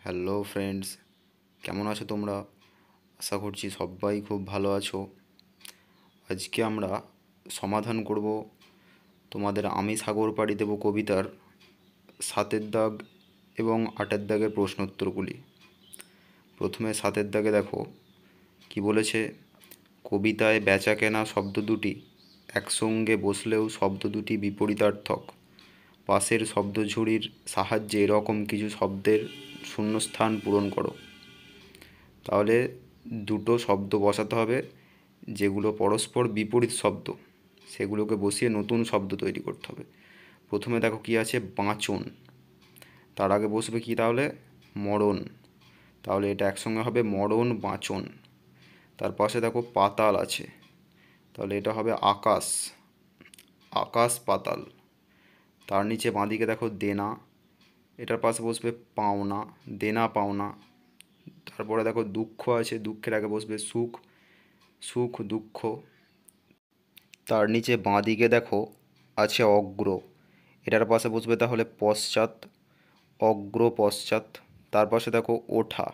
Hello friends, কেমন আছো তোমরা? আশা করছি সবাই খুব ভালো আছো। আজকে আমরা সমাধান করব তোমাদের আমি সাগর পাড়ি দেব কবিতার 7 দাগ এবং 8 দাগের প্রশ্নোত্তরগুলি। প্রথমে 7 দাগে দেখো কি বলেছে। কবিতায় বেচাকেনা শব্দ দুটি একসঙ্গে বসলেও শব্দ দুটি বিপরীতার্থক। পাশের শব্দঝুড়ির সাহায্যে এরকম কিছু শব্দের শূন্যস্থান পূরণ করো। তাহলে দুটো শব্দ বসাতে হবে যেগুলো পরস্পর বিপরীত শব্দ, সেগুলোকে বসিয়ে নতুন শব্দ তৈরি করতে হবে। প্রথমে দেখো কি আছে, বাঁচন। তার আগে বসবে কি তাহলে, মরণ। তাহলে এটা একসঙ্গে হবে মরণ বাঁচন। তার পাশে দেখো পাতাল আছে, তাহলে এটা হবে আকাশ, আকাশ পাতাল। তার নিচে বাঁদিকে দেখো দেনা, এটার পাশে বসবে পাওনা, দেনা পাওনা। তারপরে দেখো দুঃখ আছে, দুঃখের আগে বসবে সুখ, সুখ দুঃখ। তার নিচে বাঁদিকে দেখো আছে অগ্র, এটার পাশে বসবে তাহলে পশ্চাৎ, অগ্র পশ্চাৎ। তার পাশে দেখো ওঠা,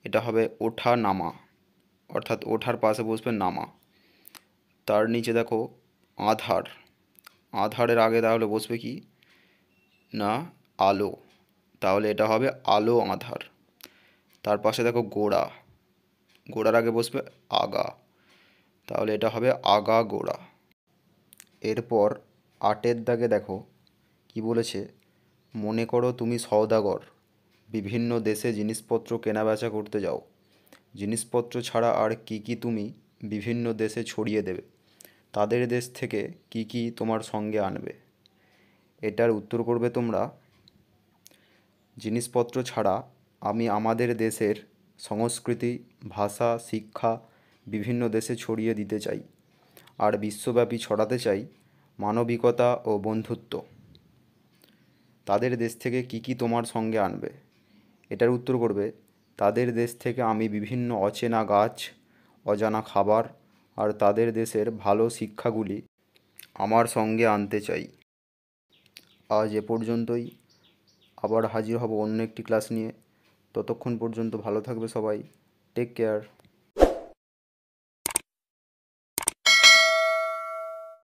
এটা হবে ওঠা নামা, অর্থাৎ ওঠার পাশে বসবে নামা। তার নিচে দেখো আধার, আধারের আগে তাহলে বসবে কি না, আলো, তাহলে এটা হবে আলো আধার। তার পাশে দেখো গোড়া, গোড়ার আগে বসবে আগা, তাহলে এটা হবে আগা গোড়া। এরপর 8 দাগে দেখো কি বলেছে। মনে করো তুমি সওদাগর, বিভিন্ন দেশে জিনিসপত্র কেনাবেচা করতে যাও। জিনিসপত্র ছাড়া আর কি কি তুমি বিভিন্ন দেশে ছড়িয়ে দেবে? তাদের দেশ থেকে কি কি তোমার সঙ্গে আনবে? এটার উত্তর করবে তোমরা, জিনিসপত্র ছাড়া আমি আমাদের দেশের সংস্কৃতি, ভাষা, শিক্ষা বিভিন্ন দেশে ছড়িয়ে দিতে চাই, আর বিশ্বব্যাপী ছড়াতে চাই মানবিকতা ও বন্ধুত্ব। তাদের দেশ থেকে কি কি তোমার সঙ্গে আনবে? এটার উত্তর করবে, তাদের দেশ থেকে আমি বিভিন্ন অচেনা গাছ, অজানা খাবার আর তাদের দেশের ভালো শিক্ষাগুলি আমার সঙ্গে আনতে চাই। আজ এ পর্যন্তই, আবার হাজির হব অন্য একটি ক্লাস নিয়ে। ততক্ষণ পর্যন্ত ভালো থাকবে সবাই। Take care.